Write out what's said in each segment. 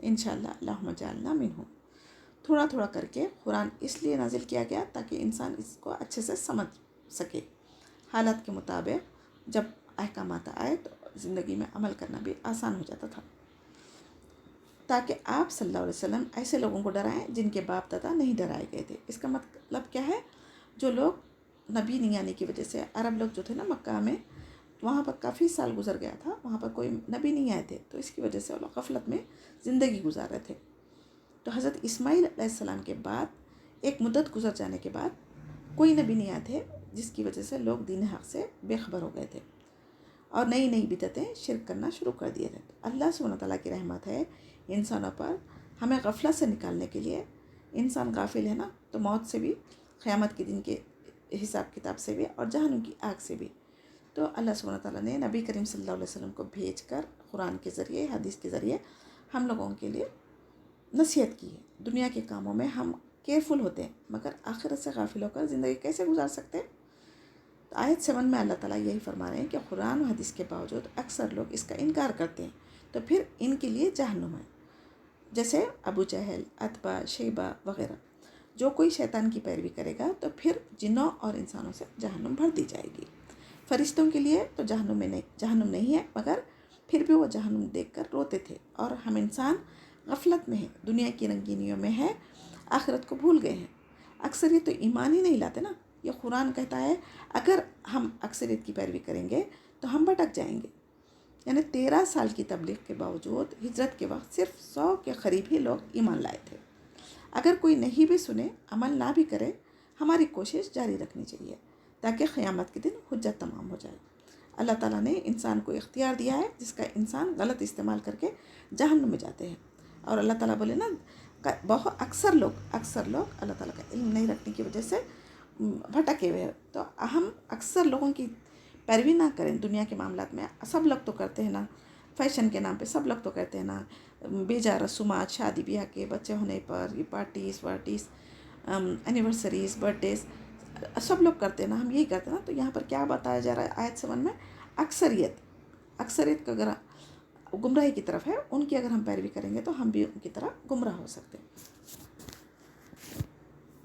انشاءاللہ اللہم جعلنا منہم۔ تھوڑا تھوڑا کر کے قرآن اس لیے نازل کیا گیا تاکہ انسان اس کو اچھے سے سمجھ سکے، حالات کے مطابق جب احکامات آئے تو زندگی میں عمل کرنا بھی آسان ہو جاتا تھا، تاکہ آپ صلی اللہ علیہ وسلم ایسے لوگوں کو ڈرائیں جن کے باپ دادا نہیں ڈرائے گئے تھے۔ اس کا مطلب کیا ہے؟ جو لوگ نبی نہیں آنے کی وجہ سے، عرب لوگ جو تھے نا مکہ میں، وہاں پر کافی سال گزر گیا تھا، وہاں پر کوئی نبی نہیں آئے تھے، تو اس کی وجہ سے وہ لوگ غفلت میں زندگی گزار رہے تھے۔ تو حضرت اسماعیل علیہ السلام کے بعد ایک مدت گزر جانے کے بعد کوئی نبی نہیں آئے تھے، جس کی وجہ سے لوگ دین حق سے بے خبر ہو گئے تھے اور نئی نئی بدعتیں شرک کرنا شروع کر دیے تھے۔ اللہ سبحانہ تعالیٰ کی رحمت ہے انسانوں پر، ہمیں غفلت سے نکالنے کے لیے۔ انسان غافل ہے نا، تو موت سے بھی، قیامت کے دن کے حساب کتاب سے بھی، اور جہنم کی آگ سے بھی۔ تو اللہ سبحانہ تعالیٰ نے نبی کریم صلی اللہ علیہ وسلم کو بھیج کر قرآن کے ذریعے، حدیث کے ذریعے ہم لوگوں کے لیے نصیحت کی ہے۔ دنیا کے کاموں میں ہم کیئرفل ہوتے ہیں، مگر آخرت سے غافل ہو کر زندگی کیسے گزار سکتے ہیں؟ تو آیت 7 میں اللہ تعالیٰ یہی فرما رہے ہیں کہ قرآن و حدیث کے باوجود اکثر لوگ اس کا انکار کرتے ہیں، تو پھر ان کے لیے جہنم ہے، جیسے ابو جہل، عتبہ، شیبہ وغیرہ۔ جو کوئی شیطان کی پیروی کرے گا تو پھر جنوں اور انسانوں سے جہنم بھر دی جائے گی۔ فرشتوں کے لیے تو جہنم نہیں ہے، مگر پھر بھی وہ جہنم دیکھ کر روتے تھے۔ اور ہم انسان غفلت میں ہیں، دنیا کی رنگینیوں میں ہے، آخرت کو بھول گئے ہیں۔ اکثریت تو ایمان ہی نہیں لاتے نا۔ یہ قرآن کہتا ہے اگر ہم اکثریت کی پیروی کریں گے تو ہم بھٹک جائیں گے۔ یعنی 13 سال کی تبلیغ کے باوجود ہجرت کے وقت صرف 100 کے قریب ہی لوگ ایمان لائے تھے۔ اگر کوئی نہیں بھی سنے، عمل نہ بھی کرے، ہماری کوشش جاری رکھنی چاہیے تاکہ قیامت کے دن حجت تمام ہو جائے۔ اللہ تعالیٰ نے انسان کو اختیار دیا ہے، جس کا انسان غلط استعمال کر کے جہنم میں جاتے ہیں۔ اور اللہ تعالیٰ بولے نا، بہت اکثر لوگ اللہ تعالیٰ کا علم نہیں رکھنے کی وجہ سے بھٹکے ہوئے ہیں۔ تو ہم اکثر لوگوں کی پیروی نہ کریں دنیا کے معاملات میں۔ سب لوگ تو کرتے ہیں نا، فیشن کے نام پہ سب لوگ تو کرتے ہیں نا، بیجا رسومات، شادی بیاہ کے، بچے ہونے پر یہ پارٹیز اینیورسریز، برتھ ڈیز، سب لوگ کرتے ہیں نا، ہم یہی کرتے ہیں نا۔ تو یہاں پر کیا بتایا جا رہا ہے آیت 7 میں؟ اکثریت کا اگر گمراہی کی طرف ہے، ان کی اگر ہم پیروی کریں گے تو ہم بھی ان کی طرح گمراہ ہو سکتے ہیں۔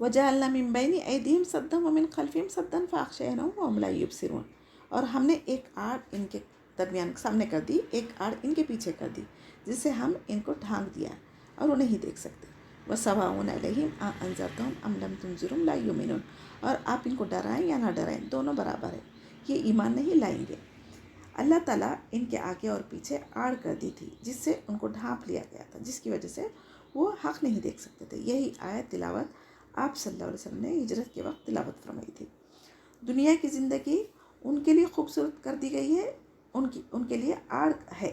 وَجَعَلْنَا مِن بَيْنِ أَيْدِيهِمْ سَدًّا وَمِن خَلْفِهِمْ سَدًّا فَأَغْشَيْنَاهُمْ فَهُمْ لَا يُبْصِرُونَ۔ اور ہم نے ایک آڑ ان کے درمیان سامنے کر دی، ایک آڑ ان کے پیچھے کر دی، جس سے ہم ان کو ڈھانک دیا اور وہ نہیں دیکھ سکتے۔ وَسَوَاءٌ عَلَيْهِمْ أَأَنذَرْتَهُمْ أَمْ لَمْ تُنذِرْهُمْ لَا يُؤْمِنُونَ۔ اور آپ ان کو ڈرائیں یا نہ ڈرائیں، دونوں برابر ہے، یہ ایمان نہیں لائیں گے۔ اللہ تعالیٰ ان کے آگے اور پیچھے آڑ کر دی تھی، جس سے ان کو ڈھانپ لیا گیا تھا، جس کی وجہ سے وہ حق نہیں دیکھ سکتے تھے۔ یہی آیت تلاوت آپ صلی اللہ علیہ وسلم نے ہجرت کے وقت تلاوت فرمائی تھی۔ دنیا کی زندگی ان کے لیے خوبصورت کر دی گئی ہے، ان کے لیے آڑ ہے،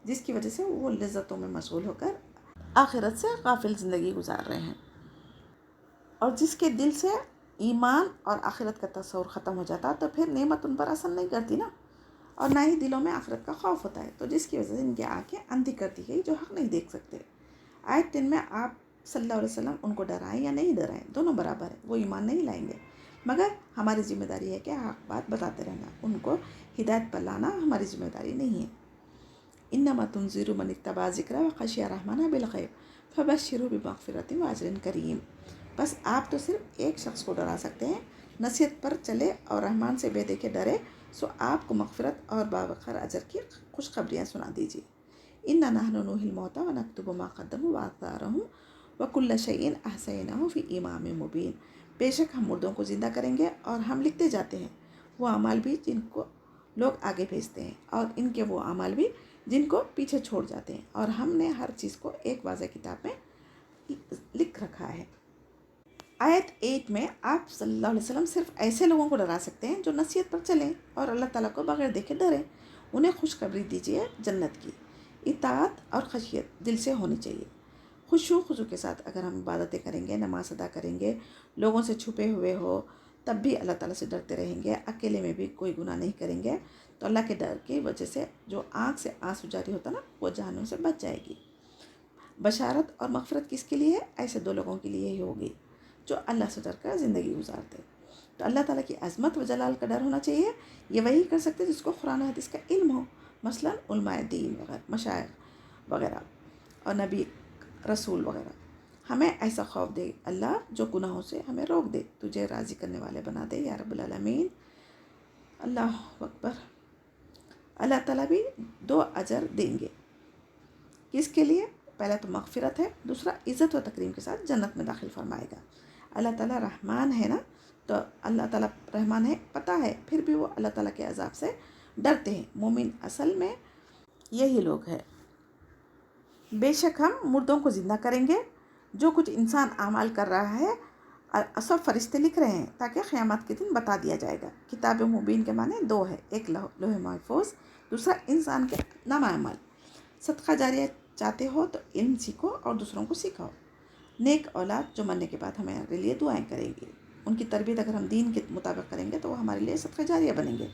جس کی وجہ سے وہ لذتوں میں مشغول ہو کر آخرت سے غافل زندگی گزار رہے ہیں۔ اور جس کے دل سے ایمان اور آخرت کا تصور ختم ہو جاتا تو پھر نعمت ان پر اثر نہیں کرتی نا، اور نہ ہی دلوں میں آخرت کا خوف ہوتا ہے، تو جس کی وجہ سے ان کی آنکھیں اندھی کر دی گئی، جو حق نہیں دیکھ سکتے۔ آیت 3 میں آپ صلی اللہ علیہ وسلم ان کو ڈرائیں یا نہیں ڈرائیں، دونوں برابر ہیں، وہ ایمان نہیں لائیں گے، مگر ہماری ذمہ داری ہے کہ حق بات بتاتے رہنا، ان کو ہدایت پر لانا ہماری ذمہ داری نہیں ہے۔ انما تنذر من اتبع ذکر وخشی الرحمن بالغیب فبشرہ بمغفرۃ واجر کریم۔ بس آپ تو صرف ایک شخص کو ڈرا سکتے ہیں، نصیحت پر چلے اور رحمان سے بے دیکھے ڈرے، سو آپ کو مغفرت اور باوقار اجر کی خوشخبریاں سنا دیجیے۔ انا نحن نحیی الموتى ونکتب ما قدموا وآثارهم وکل شیء احصیناہ فی امام مبین۔ بے شک ہم مردوں کو زندہ کریں گے اور ہم لکھتے جاتے ہیں وہ اعمال بھی جن کو لوگ آگے بھیجتے ہیں، اور ان کے وہ اعمال بھی جن کو پیچھے چھوڑ جاتے ہیں، اور ہم نے ہر چیز کو ایک واضح کتاب میں لکھ رکھا ہے۔ آیت 8 میں آپ صلی اللہ علیہ وسلم صرف ایسے لوگوں کو ڈرا سکتے ہیں جو نصیحت پر چلیں اور اللہ تعالیٰ کو بغیر دیکھے ڈریں۔ انہیں خوشخبری دیجیے جنت کی۔ اطاعت اور خشیت دل سے ہونی چاہیے، خشوع خضوع کے ساتھ اگر ہم عبادتیں کریں گے، نماز ادا کریں گے، لوگوں سے چھپے ہوئے ہو تب بھی اللہ تعالیٰ سے ڈرتے رہیں گے، اکیلے میں بھی کوئی گناہ نہیں کریں گے، تو اللہ کے ڈر کی وجہ سے جو آنکھ سے آنسو جاری ہوتا نا، وہ جہنم سے بچ جائے گی۔ بشارت اور مغفرت کس کے لیے ہے؟ ایسے دو لوگوں کے لیے ہی ہوگی جو اللہ سے ڈر کر زندگی گزارتے۔ تو اللہ تعالیٰ کی عظمت و جلال کا ڈر ہونا چاہیے۔ یہ وہی کر سکتے جس کو قرآن و حدیث کا علم ہو، مثلاً علماء دین وغیرہ، مشائخ وغیرہ، اور نبی رسول وغیرہ. ہمیں ایسا خوف دے اللہ جو گناہوں سے ہمیں روک دے, تجھے راضی کرنے والے بنا دے یا رب العالمین. اللہ اکبر. اللہ تعالیٰ بھی 2 اجر دیں گے. کس کے لیے؟ پہلا تو مغفرت ہے, دوسرا عزت و تکریم کے ساتھ جنت میں داخل فرمائے گا. اللہ تعالیٰ رحمان ہے نا, تو اللہ تعالیٰ رحمان ہے پتہ ہے, پھر بھی وہ اللہ تعالیٰ کے عذاب سے ڈرتے ہیں. مومن اصل میں یہی لوگ ہیں. بے شک ہم مردوں کو زندہ کریں گے. جو کچھ انسان اعمال کر رہا ہے سب فرشتے لکھ رہے ہیں تاکہ قیامت کے دن بتا دیا جائے گا. کتاب مبین کے معنی 2 ہے, ایک لوح محفوظ, دوسرا انسان کے نامہ عمل. صدقہ جاریہ چاہتے ہو تو علم سیکھو اور دوسروں کو سکھاؤ. نیک اولاد جو مرنے کے بعد ہمارے لیے دعائیں کریں گے, ان کی تربیت اگر ہم دین کے مطابق کریں گے تو وہ ہمارے لیے صدقہ جاریہ بنیں گے.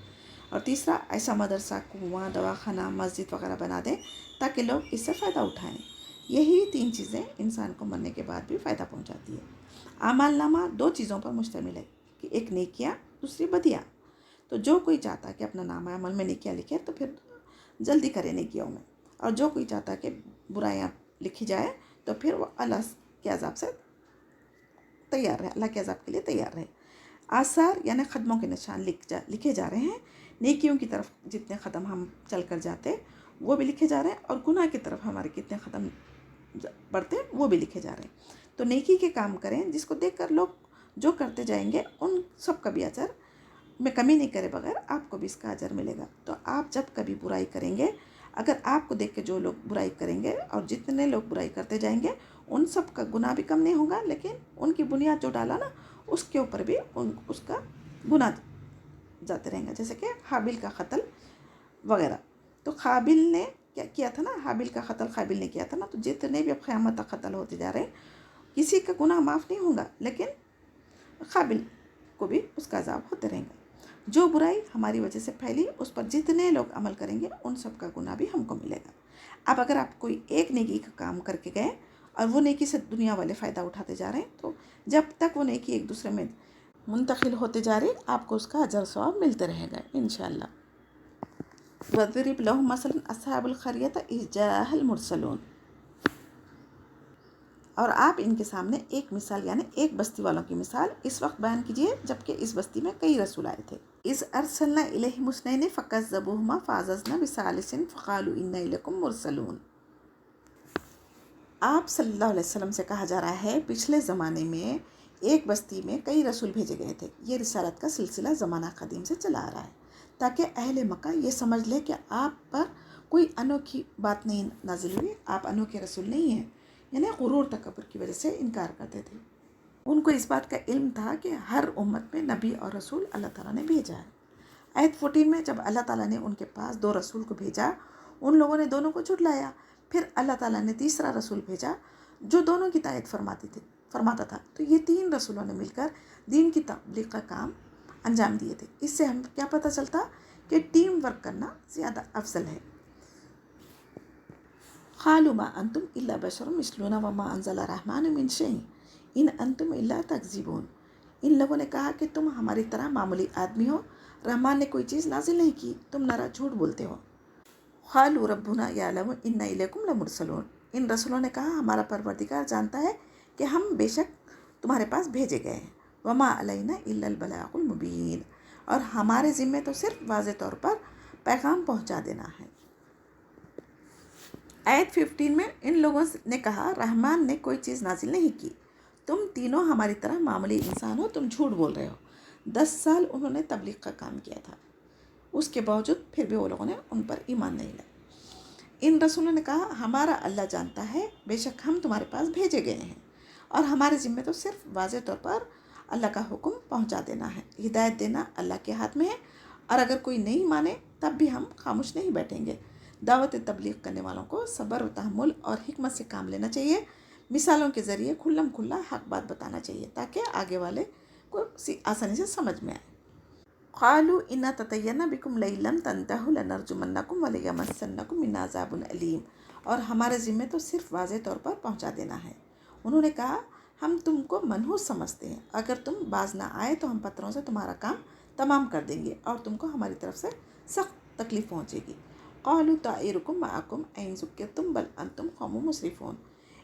اور تیسرا ایسا مدرسہ, کنواں, دواخانہ, مسجد وغیرہ بنا دیں تاکہ لوگ اس سے فائدہ اٹھائیں. یہی 3 چیزیں انسان کو مرنے کے بعد بھی فائدہ پہنچاتی ہے. اعمال نامہ 2 چیزوں پر مشتمل ہے, کہ ایک نیکیاں, دوسری بدیاں. تو جو کوئی چاہتا ہے کہ اپنا نامہ عمل میں نیکیاں لکھے تو پھر جلدی کرے نیکیوں میں, اور جو کوئی چاہتا ہے کہ برائیاں لکھی جائے تو پھر وہ اللہ کے عذاب سے تیار رہے, اللہ کے عذاب کے لیے تیار رہے. آثار یعنی قدموں کے نشان لکھے جا رہے ہیں. نیکیوں کی طرف جتنے قدم ہم چل کر جاتے وہ بھی لکھے جا رہے ہیں, اور گناہ کی طرف ہمارے کتنے قدم بڑھتے وہ بھی لکھے جا رہے ہیں. تو نیکی کے کام کریں جس کو دیکھ کر لوگ جو کرتے جائیں گے ان سب کا بھی اجر میں کمی نہیں کرے بغیر آپ کو بھی اس کا اجر ملے گا. تو آپ جب کبھی برائی کریں گے, اگر آپ کو دیکھ کے جو لوگ برائی کریں گے اور جتنے لوگ برائی کرتے جائیں گے ان سب کا گناہ بھی کم نہیں ہوگا, لیکن ان کی بنیاد جو ڈالا نا اس کے اوپر بھی اس کا گناہ جاتے رہیں گا. جیسے کہ حابیل کا قتل وغیرہ. تو قابل نے کیا کیا تھا نا, حابیل کا قتل قابل نے کیا تھا نا. تو جتنے بھی اب قیامت تک قتل ہوتے جا رہے ہیں کسی کا گناہ معاف نہیں ہوگا, لیکن قابل کو بھی اس کا عذاب ہوتے رہیں گا. جو برائی ہماری وجہ سے پھیلی اس پر جتنے لوگ عمل کریں گے ان سب کا گناہ بھی ہم کو ملے گا. اب اگر آپ کوئی ایک نیکی کا کام کر کے گئے اور وہ نیکی سے دنیا والے فائدہ اٹھاتے جا رہے ہیں, تو جب تک وہ نیکی ایک دوسرے میں منتقل ہوتے جا رہے آپ کو اس کا اجر ثواب ملتے رہے گا انشاءاللہ. وَاضْرِبْ لَهُمْ مَثَلًا أَصْحَابَ الْقَرْيَةِ إِذْ جَاءَهَا الْمُرْسَلُونَ. اور آپ ان کے سامنے ایک مثال یعنی ایک بستی والوں کی مثال اس وقت بیان کیجئے جبکہ اس بستی میں کئی رسول آئے تھے. اِذْ أَرْسَلْنَا إِلَيْهِمُ اثْنَيْنِ فَكَذَّبُوهُمَا فَعَزَزْنَا بِثَالِثٍ فَقَالُوا إِنَّا إِلَيْكُمْ مُرْسَلُونَ. آپ صلی اللہ علیہ وسلم سے کہا جا رہا ہے پچھلے زمانے میں ایک بستی میں کئی رسول بھیجے گئے تھے. یہ رسالت کا سلسلہ زمانہ قدیم سے چلا آ رہا ہے تاکہ اہل مکہ یہ سمجھ لے کہ آپ پر کوئی انوکھی بات نہیں نازل ہوئی, آپ انوکھے رسول نہیں ہیں. یعنی غرور تکبر کی وجہ سے انکار کرتے تھے. ان کو اس بات کا علم تھا کہ ہر امت میں نبی اور رسول اللہ تعالیٰ نے بھیجا ہے. آیت 14 میں جب اللہ تعالیٰ نے ان کے پاس 2 رسول کو بھیجا, ان لوگوں نے دونوں کو جھٹلایا. پھر اللہ تعالیٰ نے تیسرا رسول بھیجا جو دونوں کی تائید فرماتا تھا. تو یہ 3 رسولوں نے مل کر دین کی تبلیغ کا کام انجام دیے تھے. اس سے ہم کیا پتہ چلتا کہ ٹیم ورک کرنا زیادہ افضل ہے. قالوا ما انتم الا بشر مثلنا وما انزل الرحمن من شيء ان انتم الا تكذبون. ان لوگوں نے کہا کہ تم ہماری طرح معمولی آدمی ہو, رحمان نے کوئی چیز نازل نہیں کی, تم نرا جھوٹ بولتے ہو. قالوا ربنا يعلم انا اليكم لمرسلون. ان رسولوں نے کہا ہمارا پروردگار جانتا ہے کہ ہم بے شک تمہارے پاس بھیجے گئے ہیں. وما علینا الا البلاغ المبین. اور ہمارے ذمے تو صرف واضح طور پر پیغام پہنچا دینا ہے. آیت 15 میں ان لوگوں نے کہا رحمان نے کوئی چیز نازل نہیں کی, تم تینوں ہماری طرح معمولی انسان ہو, تم جھوٹ بول رہے ہو. 10 سال انہوں نے تبلیغ کا کام کیا تھا, اس کے باوجود پھر بھی وہ لوگوں نے ان پر ایمان نہیں لایا. ان رسولوں نے کہا ہمارا اللہ جانتا ہے, بے شک ہم تمہارے پاس بھیجے گئے ہیں اور ہمارے ذمہ تو صرف واضح طور پر اللہ کا حکم پہنچا دینا ہے. ہدایت دینا اللہ کے ہاتھ میں ہے, اور اگر کوئی نہیں مانے تب بھی ہم خاموش نہیں بیٹھیں گے. دعوت تبلیغ کرنے والوں کو صبر و تحمل اور حکمت سے کام لینا چاہیے. مثالوں کے ذریعے کھلم کھلا حق بات بتانا چاہیے تاکہ آگے والے کو آسانی سے سمجھ میں آئے. قالوا انا تطیرنا بکم لئن لم تنتہوا لنرجمنکم ولیمسنکم منا عذاب علیم. اور ہمارے ذمہ تو صرف واضح طور پر پہنچا دینا ہے. انہوں نے کہا ہم تم کو منحوس سمجھتے ہیں, اگر تم باز نہ آئے تو ہم پتھروں سے تمہارا کام تمام کر دیں گے اور تم کو ہماری طرف سے سخت تکلیف پہنچے گی. قالوا طائرکم معکم ان ذکرتم بل انتم قوم مسرفون.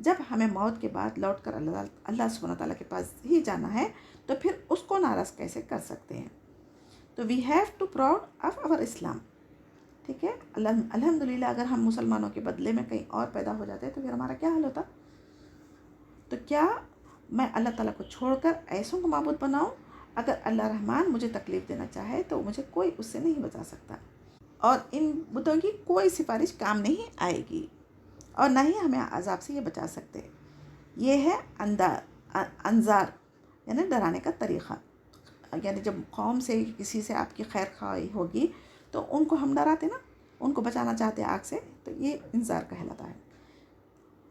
جب ہمیں موت کے بعد لوٹ کر اللہ سبحانہ تعالیٰ کے پاس ہی جانا ہے تو پھر اس کو ناراض کیسے کر سکتے ہیں؟ تو we have to proud of our Islam. ٹھیک ہے، الحمدللہ اگر ہم مسلمانوں کے بدلے میں کہیں اور پیدا ہو جاتے تو پھر ہمارا کیا حال ہوتا؟ تو کیا میں اللہ تعالیٰ کو چھوڑ کر ایسوں کو معبود بناؤں؟ اگر اللہ رحمان مجھے تکلیف دینا چاہے تو مجھے کوئی اس سے نہیں بچا سکتا، اور ان بتوں کی کوئی سفارش کام نہیں آئے گی، اور نہ ہی ہمیں عذاب سے یہ بچا سکتے. یہ ہے انذار یعنی ڈرانے کا طریقہ. یعنی جب قوم سے کسی سے آپ کی خیر خواہی ہوگی تو ان کو ہم ڈراتے نا، ان کو بچانا چاہتے ہیں آگ سے، تو یہ انذار کہلاتا ہے.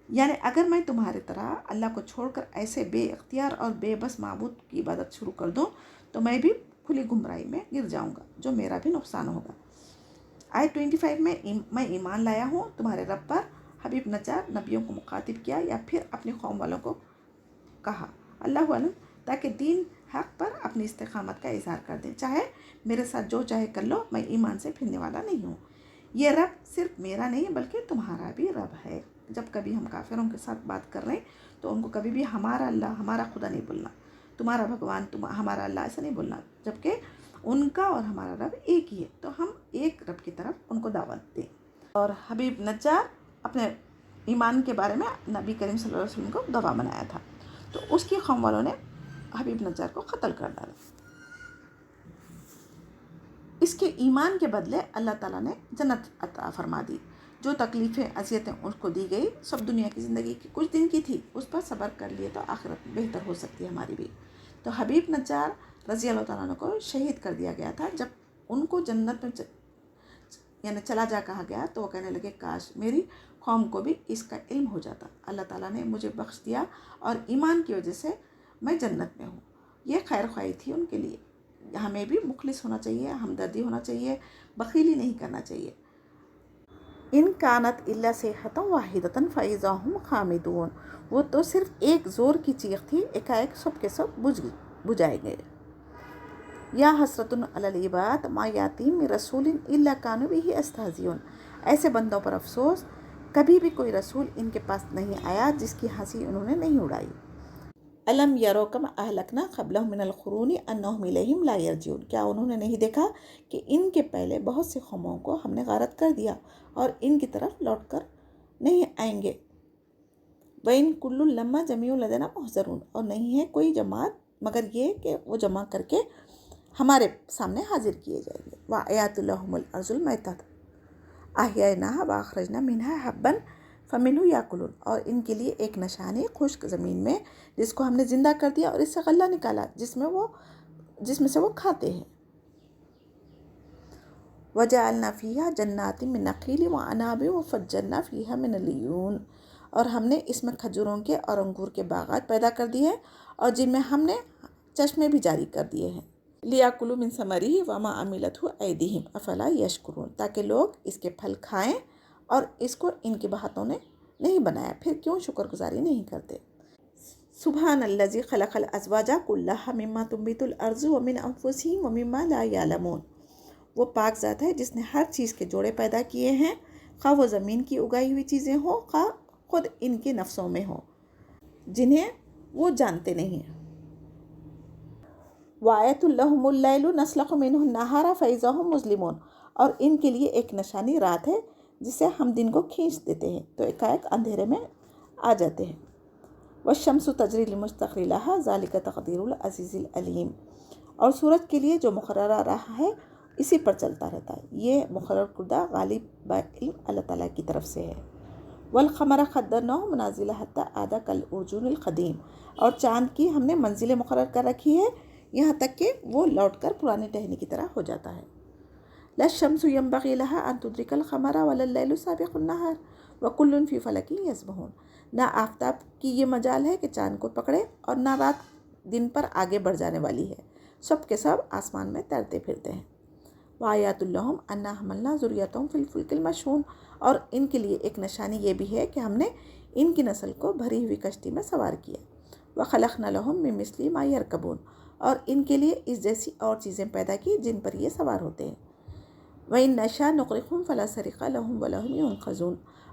یعنی اگر میں تمہاری طرح اللہ کو چھوڑ کر ایسے بے اختیار اور بے بس معبود کی عبادت شروع کر دوں تو میں بھی کھلی گمراہی میں گر جاؤں گا، جو میرا بھی نقصان ہوگا. آیت 25 میں ایمان لایا ہوں تمہارے رب پر. حبیب نجار نبیوں کو مخاطب کیا یا پھر اپنی قوم والوں کو کہا؟ اللہ علم، تاکہ دین حق پر اپنی استقامت کا اظہار کر دیں. چاہے میرے ساتھ جو چاہے کر لو، میں ایمان سے پھرنے والا نہیں ہوں. یہ رب صرف میرا نہیں بلکہ تمہارا بھی رب ہے. جب کبھی ہم کافروں کے ساتھ بات کر رہے ہیں تو ان کو کبھی بھی ہمارا اللہ، ہمارا خدا نہیں بولنا، تمہارا بھگوان، ہمارا اللہ ایسا نہیں بولنا، جبکہ ان کا اور ہمارا رب ایک ہی ہے. تو ہم ایک رب کی طرف ان کو دعوت دیں. اور حبیب نجار اپنے ایمان کے بارے میں نبی کریم صلی اللہ علیہ وسلم کو گواہ بنایا تھا، تو اس کی قوم والوں نے حبیب نجار کو قتل کر ڈالا. اس کے ایمان کے بدلے اللہ تعالیٰ نے جنت عطا فرما دی. جو تکلیفیں اذیتیں اس کو دی گئی سب دنیا کی زندگی کی کچھ دن کی تھی، اس پر صبر کر لیے تو آخرت بہتر ہو سکتی ہے ہماری بھی. تو حبیب نجار رضی اللہ تعالیٰ عنہ کو شہید کر دیا گیا تھا. جب ان کو جنت میں یعنی چلا جا کہا گیا تو وہ کہنے لگے کاش میری قوم کو بھی اس کا علم ہو جاتا. اللہ تعالیٰ نے مجھے بخش دیا اور ایمان کی وجہ سے میں جنت میں ہوں. یہ خیر خواہی تھی ان کے لیے. ہمیں بھی مخلص ہونا چاہیے، ہمدردی ہونا چاہیے، بخیلی نہیں کرنا چاہیے. ان کانت الا صیحۃ واحدۃ فاذا هم خامدون. وہ تو صرف ایک زور کی چیخ تھی، ایک سب کے سب بجھائے گئے. یا حسرۃ علی العباد ما یاتیہم من رسول الا کانوا بہ یستہزئون. ایسے بندوں پر افسوس، کبھی بھی کوئی رسول ان کے پاس نہیں آیا جس کی ہنسی انہوں نے نہیں اڑائی. الم یروا کم اہلکنا قبلہم من القرون انہم الیہم لا یرجعون. کیا انہوں نے نہیں دیکھا کہ ان کے پہلے بہت سے قوموں کو ہم نے غارت کر دیا اور ان کی طرف لوٹ کر نہیں آئیں گے. وَإِن كُلٌّ لَمَّا جَمِيعٌ لَدَيْنَا مُحْضَرُونَ. اور نہیں ہے کوئی جماعت مگر یہ کہ وہ جمع کر کے ہمارے سامنے حاضر کیے جائیں گے. وَآيَاتُ لَهُمُ الْأَرْضُ الْمَيْتَةُ أَحْيَيْنَاهَا وَأَخْرَجْنَا مِنْهَا حَبًّا فَمِنْهُ يَأْكُلُونَ. اور ان کے لیے ایک نشانی خشک زمین میں جس کو ہم نے زندہ کر دیا اور اس سے غلہ نکالا جس میں سے وہ کھاتے ہیں. وَجَعَلْنَا فِيهَا جَنَّاتٍ مِّن نَخِيلٍ وَأَعْنَابٍ وَفَجَّرْنَا فِيهَا مِنَ الْعُيُونِ. اور ہم نے اس میں کھجوروں کے اور انگور کے باغات پیدا کر دیے اور جن میں ہم نے چشمے بھی جاری کر دیے ہیں. لِيَأْكُلُوا مِن ثَمَرِهِ وَمَا عَمِلَتْهُ أَيْدِيهِمْ أَفَلَا يَشْكُرُونَ. تاکہ لوگ اس کے پھل کھائیں اور اس کو ان کے ہاتھوں نے نہیں بنایا، پھر کیوں شکر گزاری نہیں کرتے. سبحان الذی خلق الازواج کلها مما تنبت الارض ومن انفسهم ومما لا يعلمون. وہ پاک ذات ہے جس نے ہر چیز کے جوڑے پیدا کیے ہیں، خواہ وہ زمین کی اگائی ہوئی چیزیں ہوں خواہ خود ان کے نفسوں میں ہوں جنہیں وہ جانتے نہیں ہیں. وَآیَةٌ لَهُمُ اللَّیلُ نَسْلَخُ مِنْهُ النَّهَارَ فَإِذَا هُمْ مُظْلِمُونَ. اور ان کے لیے ایک نشانی رات ہے جسے ہم دن کو کھینچ دیتے ہیں تو ایک اندھیرے میں آ جاتے ہیں. وَالشَّمْسُ تَجْرِی لِمُسْتَقَرٍّ لَهَا ذَلِکَ تَقْدِیرُ الْعَزِیزِ الْعَلِیمِ. اور سورج کے لیے جو مقررہ رہا ہے اسی پر چلتا رہتا ہے، یہ مقرر کردہ غالب بعلم اللہ تعالیٰ کی طرف سے ہے. وَالْقَمَرَ قَدَّرْنَاهُ مَنَازِلَ حَتَّىٰ عَادَ كَالْعُرْجُونِ الْقَدِيمِ. اور چاند کی ہم نے منزلیں مقرر کر رکھی ہے یہاں تک کہ وہ لوٹ کر پرانے ٹہنی کی طرح ہو جاتا ہے. لا الشمس ينبغي لها أن تدرك القمر ولا الليل سابق النهار وكل في فلك يسبحون. نہ آفتاب کی یہ مجال ہے کہ چاند کو پکڑے اور نہ رات دن پر آگے بڑھ جانے والی ہے، سب کے سب آسمان میں تیرتے پھرتے ہیں. وآیات لہم انا حملنا ذریتہم فی الفلک المشحون. اور ان کے لیے ایک نشانی یہ بھی ہے کہ ہم نے ان کی نسل کو بھری ہوئی کشتی میں سوار کیا. وخلقنا لہم من مثلہ ما یرکبون. اور ان کے لیے اس جیسی اور چیزیں پیدا کی جن پر یہ سوار ہوتے ہیں. وَإِن نَشَأْ نُغْرِقْهُمْ فَلَا صَرِيخَ لَهُمْ وَلَا هُمْ يُنقَذُونَ.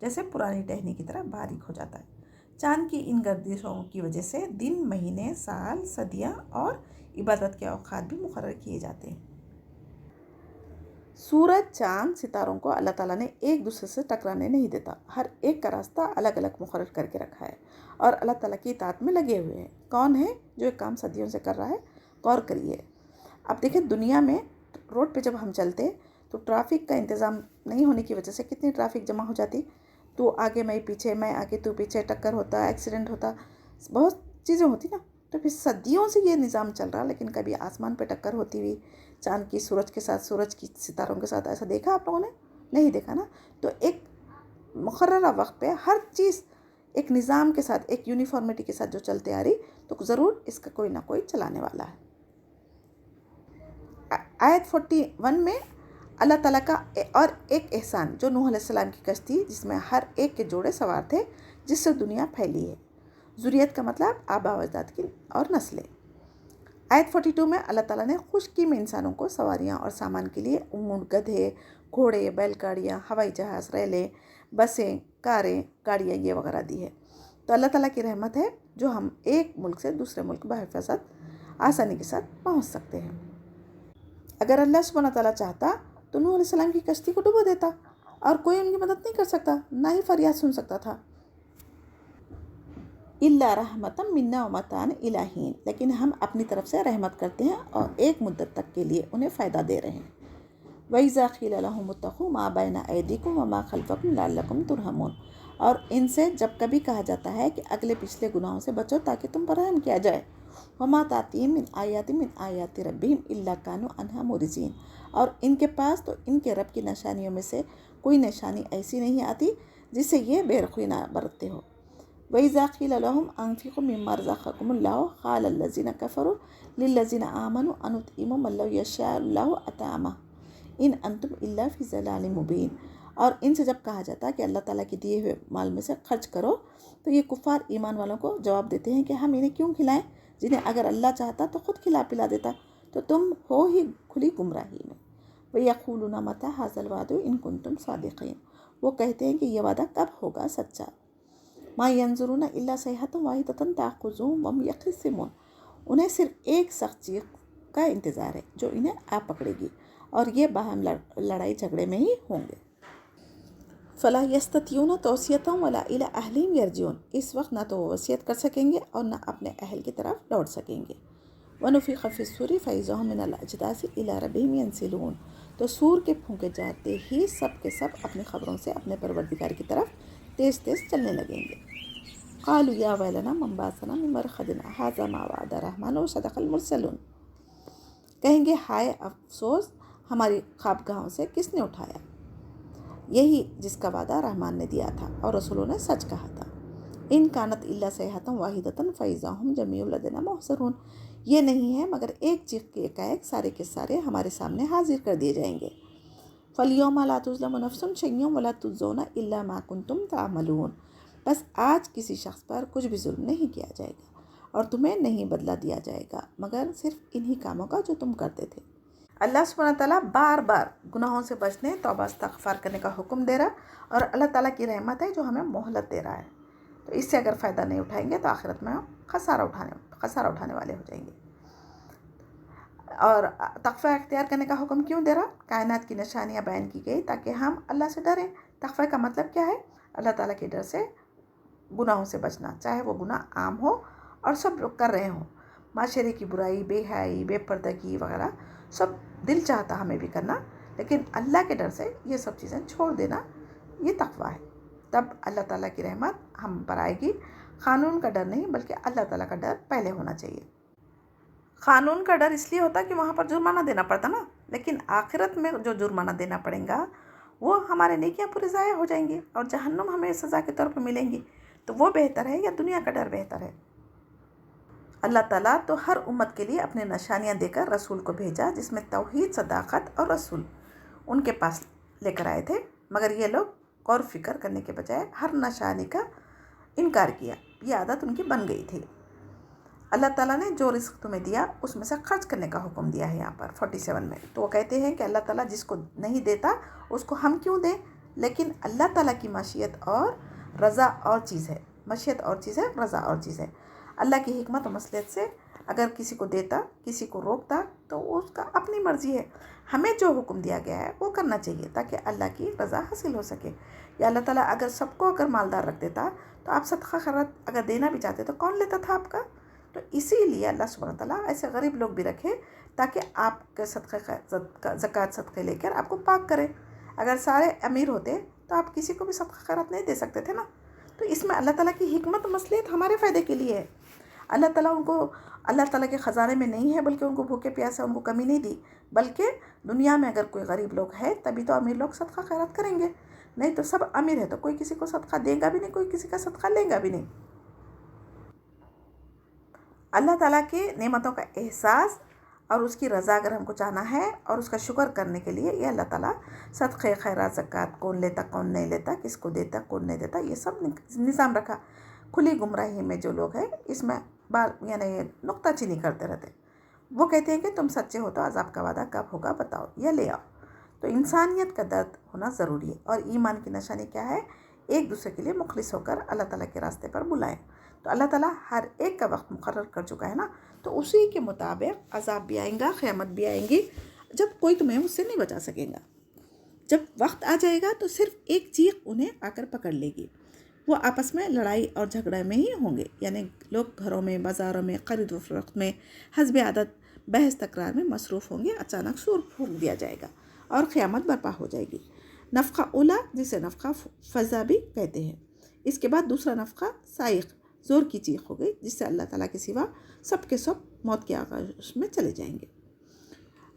جیسے پرانی ٹہنی کی طرح باریک ہو جاتا ہے۔ چاند کی ان گردشوں کی وجہ سے دن، مہینے، سال، صدیاں اور عبادت کے اوقات بھی مقرر کیے جاتے ہیں۔ سورج، چاند، ستاروں کو اللہ تعالیٰ نے ایک دوسرے سے ٹکرانے نہیں دیتا، ہر ایک کا راستہ الگ الگ مقرر کر کے رکھا ہے اور اللہ تعالیٰ کی اطاعت میں لگے ہوئے ہیں۔ کون ہے جو ایک کام صدیوں سے کر رہا ہے؟ غور کریے۔ اب دیکھیں، دنیا میں روڈ پہ جب ہم چلتے تو ٹرافک کا انتظام نہیں ہونے کی وجہ سے کتنی ٹرافک جمع ہو جاتی، تو آگے میں پیچھے، میں آگے تو پیچھے، ٹکر ہوتا، ایکسیڈنٹ ہوتا، بہت چیزیں ہوتی نا۔ تو پھر صدیوں سے یہ نظام چل رہا، لیکن کبھی آسمان پہ ٹکر ہوتی ہوئی چاند کی سورج کے ساتھ، سورج کی ستاروں کے ساتھ، ایسا دیکھا آپ لوگوں نے؟ نہیں دیکھا نا۔ تو ایک مقررہ وقت پہ ہر چیز ایک نظام کے ساتھ، ایک یونیفارمٹی کے ساتھ جو چلتے آ رہی، تو ضرور اس کا کوئی نہ کوئی چلانے والا ہے۔ آیت 41 میں اللہ تعالیٰ کا اور ایک احسان جو نوح علیہ السلام کی کشتی، جس میں ہر ایک کے جوڑے سوار تھے، جس سے دنیا پھیلی ہے۔ ذریت کا مطلب آبا و اجداد کی اور نسلیں۔ آیت 42 میں اللہ تعالیٰ نے خشکی میں انسانوں کو سواریاں اور سامان کے لیے اونٹ، گدھے، گھوڑے، بیل گاڑیاں، ہوائی جہاز، ریلیں، بسیں، کاریں، گاڑیاں یہ وغیرہ دی ہے۔ تو اللہ تعالیٰ کی رحمت ہے جو ہم ایک ملک سے دوسرے ملک بحفاظت آسانی کے ساتھ پہنچ سکتے ہیں۔ اگر اللہ سبحانہ تعالیٰ چاہتا تو نوح علیہ السلام کی کشتی کو ڈبو دیتا اور کوئی ان کی مدد نہیں کر سکتا، نہ ہی فریاد سن سکتا تھا۔ الا رحمتم منا و متاعً الی حین، لیکن ہم اپنی طرف سے رحمت کرتے ہیں اور ایک مدت تک کے لیے انہیں فائدہ دے رہے ہیں۔ وَإِذَا قِيلَ لَهُمُ اتَّقُوا مَا بَيْنَ أَيْدِيكُمْ وَمَا خَلْفَكُمْ لَعَلَّكُمْ تُرْحَمُونَ، اور ان سے جب کبھی کہا جاتا ہے کہ اگلے پچھلے گناہوں سے بچو تاکہ تم پر رحم کیا جائے۔ وَمَا تَأْتِيهِم مِّنْ آيَاتٍ مِّنْ آيَاتِ رَبِّهِمْ إِلَّا كَانُوا عَنْهَا مُعْرِضِينَ، اور ان کے پاس تو ان کے رب کی نشانیوں میں سے کوئی نشانی ایسی نہیں آتی جس سے یہ بے رخی نہ برتتے ہو۔ وَإِذَا قِيلَ لَهُمْ أَنفِقُوا مِمَّا رَزَقَكُمُ اللَّهُ قَالَ الَّذِينَ كَفَرُوا لِلَّذِينَ آمَنُوا أَنُطْعِمُ مَن لَّوْ يَشَاءُ اللَّهُ أَطْعَمَهُ إِنْ أَنْتُمْ إِلَّا فِي ضَلَالٍ مُّبِينٍ، اور ان سے جب کہا جاتا ہے کہ اللہ تعالیٰ کے دیے ہوئے مال میں سے خرچ کرو، تو یہ کفار ایمان والوں کو جواب دیتے ہیں کہ ہم انہیں کیوں کھلائیں جنہیں اگر اللہ چاہتا تو خود کھلا پلا دیتا، تو تم ہو ہی کھلی گمراہی میں۔ وَيَقُولُونَ مَتَىٰ هَٰذَا الْوَعْدُ إِن كُنتُمْ صَادِقِينَ، وہ کہتے ہیں کہ یہ وعدہ کب ہوگا سچا۔ مَا يَنظُرُونَ إِلَّا صَيْحَةً وَاحِدَةً تَأْخُذُهُمْ وَهُمْ يَخْتَصِمُونَ، انہیں صرف ایک سخت چیخ کا انتظار ہے جو انہیں آ پکڑے گی، اور یہ باہم لڑائی جھگڑے میں ہی ہوں گے۔ فَلَا يَسْتَطِيعُونَ تَوْصِيَةً وَلَا إِلَىٰ أَهْلِهِمْ يَرْجِعُونَ، اس وقت نہ تو وہ وصیت کر سکیں گے اور نہ اپنے اہل کی طرف لوٹ سکیں گے۔ وَنُفِخَ فِي الصُّورِ فَإِذَا هُم مِّنَ الْأَجْدَاثِ إِلَىٰ رَبِّهِمْ يَنسِلُونَ، تو سور کے پھونکے جاتے ہی سب کے سب اپنی خبروں سے اپنے پروردگار کی طرف تیز تیز چلنے لگیں گے۔ قالوا یا ویلنا من بعثنا من مرقدنا ھذا ما وعد الرحمن وصدق المرسلون، کہیں گے ہائے افسوس، ہماری خوابگاہوں سے کس نے اٹھایا، یہی جس کا وعدہ رحمان نے دیا تھا اور رسولوں نے سچ کہا تھا۔ ان کانت الا صیحۃ واحدۃ فاذا ھم جمیع لدینا محضرون، یہ نہیں ہے مگر ایک چیخ کے ایک سارے کے سارے ہمارے سامنے حاضر کر دیے جائیں گے۔ فَالْيَوْمَ لَا تُظْلَمُ نَفْسٌ شَيْئًا وَلَا تُجْزَوْنَ إِلَّا مَا كُنتُمْ تَعْمَلُونَ، بس آج کسی شخص پر کچھ بھی ظلم نہیں کیا جائے گا اور تمہیں نہیں بدلہ دیا جائے گا مگر صرف انہی کاموں کا جو تم کرتے تھے۔ اللہ سبحانہ تعالیٰ بار بار گناہوں سے بچنے، توبہ استغفار کرنے کا حکم دے رہا، اور اللہ تعالیٰ کی رحمت ہے جو ہمیں مہلت دے رہا ہے۔ تو اس سے اگر فائدہ نہیں اٹھائیں گے تو آخرت میں ہم خسارہ اٹھانے والے ہو جائیں گے۔ اور تقوی اختیار کرنے کا حکم کیوں دے رہا؟ کائنات کی نشانیاں بیان کی گئی تاکہ ہم اللہ سے ڈریں۔ تقوی کا مطلب کیا ہے؟ اللہ تعالیٰ کے ڈر سے گناہوں سے بچنا، چاہے وہ گناہ عام ہو اور سب لوگ کر رہے ہوں، معاشرے کی برائی، بے حیائی، بے پردگی وغیرہ سب دل چاہتا ہمیں بھی کرنا، لیکن اللہ کے ڈر سے یہ سب چیزیں چھوڑ دینا، یہ تقوی ہے۔ تب اللہ تعالیٰ کی رحمت ہم پر آئے گی۔ قانون کا ڈر نہیں بلکہ اللہ تعالیٰ کا ڈر پہلے ہونا چاہیے۔ قانون کا ڈر اس لیے ہوتا کہ وہاں پر جرمانہ دینا پڑتا نا، لیکن آخرت میں جو جرمانہ دینا پڑے گا وہ ہمارے نیکیاں پورے ضائع ہو جائیں گی اور جہنم ہمیں سزا کے طور پر ملیں گی، تو وہ بہتر ہے یا دنیا کا ڈر بہتر ہے؟ اللہ تعالیٰ تو ہر امت کے لیے اپنے نشانیاں دے کر رسول کو بھیجا، جس میں توحید، صداقت اور رسول ان کے پاس لے کر آئے تھے، مگر یہ لوگ غور فکر کرنے کے بجائے ہر نشانی کا انکار کیا، یہ عادت ان کی بن گئی تھی۔ اللہ تعالیٰ نے جو رزق تمہیں دیا اس میں سے خرچ کرنے کا حکم دیا ہے یہاں پر 47 میں، تو وہ کہتے ہیں کہ اللہ تعالیٰ جس کو نہیں دیتا اس کو ہم کیوں دیں، لیکن اللہ تعالیٰ کی مشیت اور رضا اور چیز ہے. مشیت اور چیز ہے، رضا اور چیز ہے. اللہ کی حکمت و مصلحت سے اگر کسی کو دیتا، کسی کو روکتا، تو اس کا اپنی مرضی ہے. ہمیں جو حکم دیا گیا ہے وہ کرنا چاہیے تاکہ اللہ کی رضا حاصل ہو سکے. یا اللہ تعالیٰ اگر سب کو اگر مالدار رکھ دیتا تو آپ صدقہ خیرات اگر دینا بھی چاہتے تو کون لیتا تھا آپ کا؟ تو اسی لیے اللہ سبحانہ تعالیٰ ایسے غریب لوگ بھی رکھے تاکہ آپ کے زکوٰۃ صدقے لے کر آپ کو پاک کرے. اگر سارے امیر ہوتے تو آپ کسی کو بھی صدقہ خیرات نہیں دے سکتے تھے نا. تو اس میں اللہ تعالیٰ کی حکمت و مصلحت ہمارے فائدے کے لیے ہے. اللہ تعالیٰ کے خزانے میں نہیں ہے بلکہ ان کو بھوکے پیاسے ان کو کمی نہیں دی، بلکہ دنیا میں اگر کوئی غریب لوگ ہے تبھی تو امیر لوگ صدقہ خیرات کریں گے. نہیں تو سب امیر ہے تو کوئی کسی کو صدقہ دے گا بھی نہیں، کوئی کسی کا صدقہ لے گا بھی نہیں. اللہ تعالیٰ کی نعمتوں کا احساس اور اس کی رضا اگر ہم کو چاہنا ہے اور اس کا شکر کرنے کے لیے یہ اللہ تعالیٰ صدقے خیرات زکوٰۃ کون لیتا کون نہیں لیتا، کس کو دیتا کون نہیں دیتا، یہ سب نظام رکھا. کھلی گمراہی میں جو لوگ ہیں اس میں یعنی نکتہ چینی کرتے رہتے. وہ کہتے ہیں کہ تم سچے ہو تو عذاب کا وعدہ کب ہوگا بتاؤ یا لے آؤ. تو انسانیت کا درد ہونا ضروری ہے. اور ایمان کی نشانی کیا ہے؟ ایک دوسرے کے لیے مخلص ہو کر اللہ تعالیٰ کے راستے پر بلائیں. تو اللہ تعالیٰ ہر ایک کا وقت مقرر کر چکا ہے نا، تو اسی کے مطابق عذاب بھی آئیں گا، قیامت بھی آئیں گی، جب کوئی تمہیں اس سے نہیں بچا سکے گا. جب وقت آ جائے گا تو صرف ایک چیخ انہیں آ کر پکڑ لے گی. وہ آپس میں لڑائی اور جھگڑے میں ہی ہوں گے، یعنی لوگ گھروں میں، بازاروں میں، خرید و فروخت میں حسب عادت بحث تکرار میں مصروف ہوں گے. اچانک سور پھونک دیا جائے گا اور قیامت برپا ہو جائے گی. نفخہ اولا جسے نفخہ فضا بھی کہتے ہیں. اس کے بعد دوسرا نفخہ صاعق، زور کی چیخ ہو گئی، جس سے اللہ تعالیٰ کے سوا سب کے سب موت کے آغاز میں چلے جائیں گے.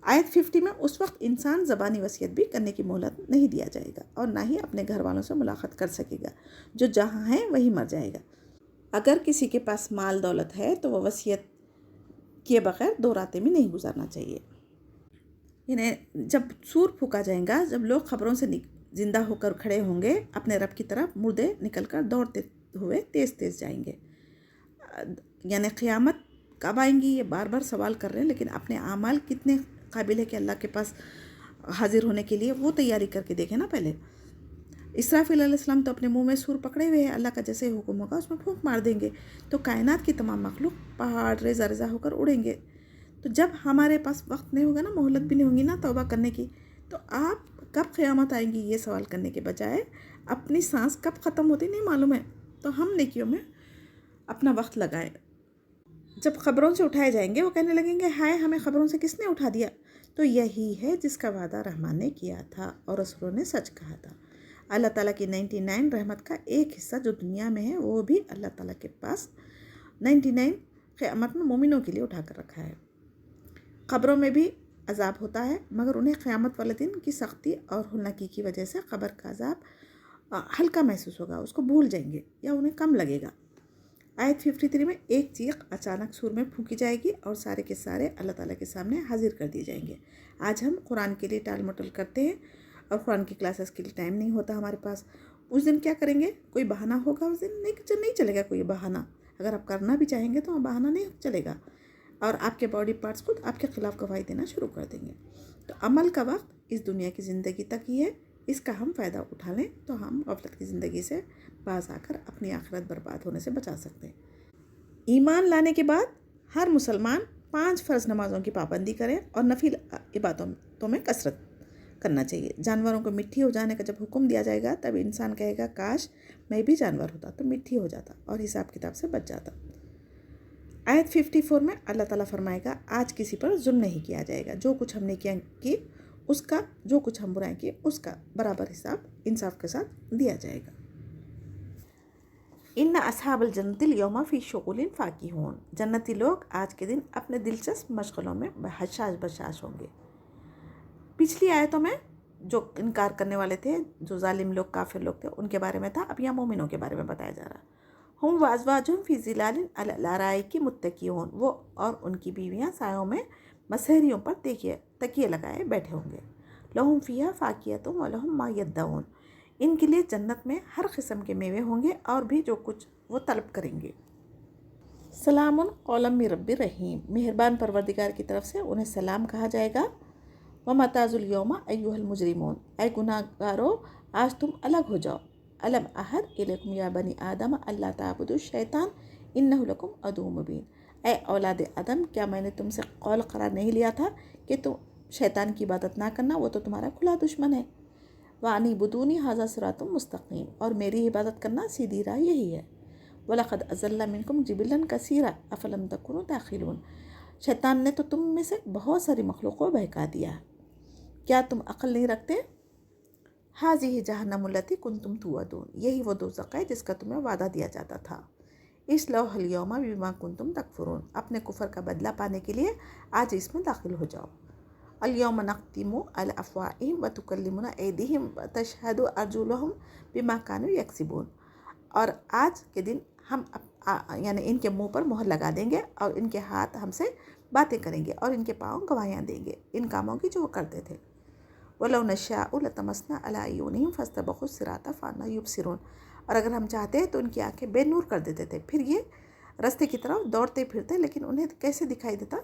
آیت 50 میں اس وقت انسان زبانی وصیت بھی کرنے کی مہلت نہیں دیا جائے گا اور نہ ہی اپنے گھر والوں سے ملاقات کر سکے گا. جو جہاں ہے وہی مر جائے گا. اگر کسی کے پاس مال دولت ہے تو وہ وصیت کیے بغیر 2 راتیں بھی نہیں گزارنا چاہیے. یعنی جب سور پھونکا جائے گا، جب لوگ خبروں سے زندہ ہو کر کھڑے ہوں گے، اپنے رب کی طرف مردے نکل کر دوڑتے ہوئے تیز تیز جائیں گے. یعنی قیامت کب آئیں گی یہ بار بار سوال کر رہے ہیں، لیکن اپنے اعمال کتنے قابل ہے کہ اللہ کے پاس حاضر ہونے کے لیے وہ تیاری کر کے دیکھیں نا. پہلے اسرافیل علیہ السلام تو اپنے منہ میں سور پکڑے ہوئے ہیں، اللہ کا جیسے حکم ہوگا اس میں پھونک مار دیں گے تو کائنات کی تمام مخلوق پہاڑ ریزہ ریزہ ہو کر اڑیں گے. تو جب ہمارے پاس وقت نہیں ہوگا نا، مہلت بھی نہیں ہوگی نا توبہ کرنے کی، تو آپ کب قیامت آئیں گی یہ سوال کرنے کے بجائے اپنی سانس کب ختم ہوتی نہیں معلوم ہے، تو ہم نیکیوں میں اپنا وقت لگائیں. جب خبروں سے اٹھائے جائیں گے وہ کہنے لگیں گے ہائے ہمیں خبروں سے کس نے اٹھا دیا. تو یہی ہے جس کا وعدہ رحمان نے کیا تھا اور رسولوں نے سچ کہا تھا. اللہ تعالیٰ کی 99 رحمت کا ایک حصہ جو دنیا میں ہے وہ بھی اللہ تعالیٰ کے پاس 99 قیامت میں مومنوں کے لیے اٹھا کر رکھا ہے. قبروں میں بھی عذاب ہوتا ہے، مگر انہیں قیامت والے دن کی سختی اور ہولناکی کی وجہ سے قبر کا عذاب ہلکا محسوس ہوگا، اس کو بھول جائیں گے یا انہیں کم لگے گا. آیت 53 میں ایک چیخ اچانک سور میں پھونکی جائے گی اور سارے کے سارے اللہ تعالیٰ کے سامنے حاضر کر دیے جائیں گے. آج ہم قرآن کے لیے ٹال مٹل کرتے ہیں اور قرآن کی کلاسز کے لیے ٹائم نہیں ہوتا ہمارے پاس. اس دن کیا کریں گے؟ کوئی بہانہ ہوگا اس دن؟ نہیں چلے گا کوئی بہانہ. اگر آپ کرنا بھی چاہیں گے تو بہانہ نہیں چلے گا اور آپ کے باڈی پارٹس خود آپ کے خلاف گواہی دینا شروع کر دیں گے. تو عمل کا وقت اس دنیا کی زندگی تک ہی ہے، اس کا ہم فائدہ اٹھا لیں تو ہم غفلت کی زندگی سے باز آ کر اپنی آخرت برباد ہونے سے بچا سکتے ہیں. ایمان لانے کے بعد ہر مسلمان 5 فرض نمازوں کی پابندی کرے اور نفل عبادتوں میں کثرت کرنا چاہیے. جانوروں کو مٹھی ہو جانے کا جب حکم دیا جائے گا تب انسان کہے گا کاش میں بھی جانور ہوتا تو مٹھی ہو جاتا اور حساب کتاب سے بچ جاتا. آیت 54 میں اللہ تعالیٰ فرمائے گا آج کسی پر ظلم نہیں کیا جائے گا. جو کچھ ہم نے کیا کی اس کا، جو کچھ ہم برائیں کی اس کا برابر حساب انصاف کے ساتھ دیا جائے گا. ان اصحاب الجنت الیوم فی شغل فاکہون. جنتی لوگ آج کے دن اپنے دلچسپ مشغلوں میں حشاش بشاش ہوں گے. پچھلی آیتوں میں جو انکار کرنے والے تھے، جو ظالم لوگ کافر لوگ تھے، ان کے بارے میں تھا. اب یہاں مومنوں کے بارے میں بتایا جا رہا. ہم وازواجہم فی ظلال علی الارائک متکئون. وہ اور ان کی بیویاں سایوں میں مسہریوں پر تکیے لگائے بیٹھے ہوں گے. لہم فیہا فاکہۃ ولہم ما یدعون. ان کے لیے جنت میں ہر قسم کے میوے ہوں گے اور بھی جو کچھ وہ طلب کریں گے. سلام قولا من رب رحیم. مہربان پروردگار کی طرف سے انہیں سلام کہا جائے گا. ومتاز الیوم ایھا المجرمون. اے گناہ گارو آج تم الگ ہو جاؤ. الم احد الیکم یا بنی آدم اللہ تعبدوا الشیطان انہ لکم عدو مبین. اے اولاد آدم، کیا میں نے تم سے قول قرار نہیں لیا تھا کہ تم شیطان کی عبادت نہ کرنا، وہ تو تمہارا کھلا دشمن ہے. وَأَنِعْبُدُونِی ھَذَا صِرَاطٌ مُسْتَقِیمٌ، اور میری عبادت کرنا سیدھی راہ یہی ہے. وَلَقَدْ أَضَلَّ مِنْکُمْ جِبِلًّا کَثِیرًا أَفَلَمْ تَکُونُوا تَعْقِلُونَ. شیطان نے تو تم میں سے بہت ساری مخلوق کو بہکا دیا، کیا تم عقل نہیں رکھتے؟ هَذِهِ جَهَنَّمُ الَّتِی کُنتُم تُوعَدُونَ، یہی وہ دوزخ ہے جس کا تمہیں وعدہ دیا جاتا تھا. اصلوها اليوم بما کنتم تکفرون، اپنے کفر کا بدلہ پانے کے لیے آج اس میں داخل ہو جاؤ. اليوم نختم على افواہہم وتکلمنا ایدیہم وتشہد ارجلہم بما کانوا یکسبون. اور آج کے دن ہم یعنی ان کے منہ پر مہر لگا دیں گے اور ان کے ہاتھ ہم سے باتیں کریں گے اور ان کے پاؤں گواہیاں دیں گے ان کاموں کی جو وہ کرتے تھے. وَلَوْ نَشَاءُ لَطَمَسْنَا عَلَىٰ أَعْيُنِهِمْ فَاسْتَبَقُوا الصِّرَاطَ فَأَنَّىٰ يُبْصِرُونَ. اور اگر ہم چاہتے تو ان کی آنکھیں بے نور کر دیتے تھے، پھر یہ رستے کی طرف دوڑتے پھرتے، لیکن انہیں کیسے دکھائی دیتا؟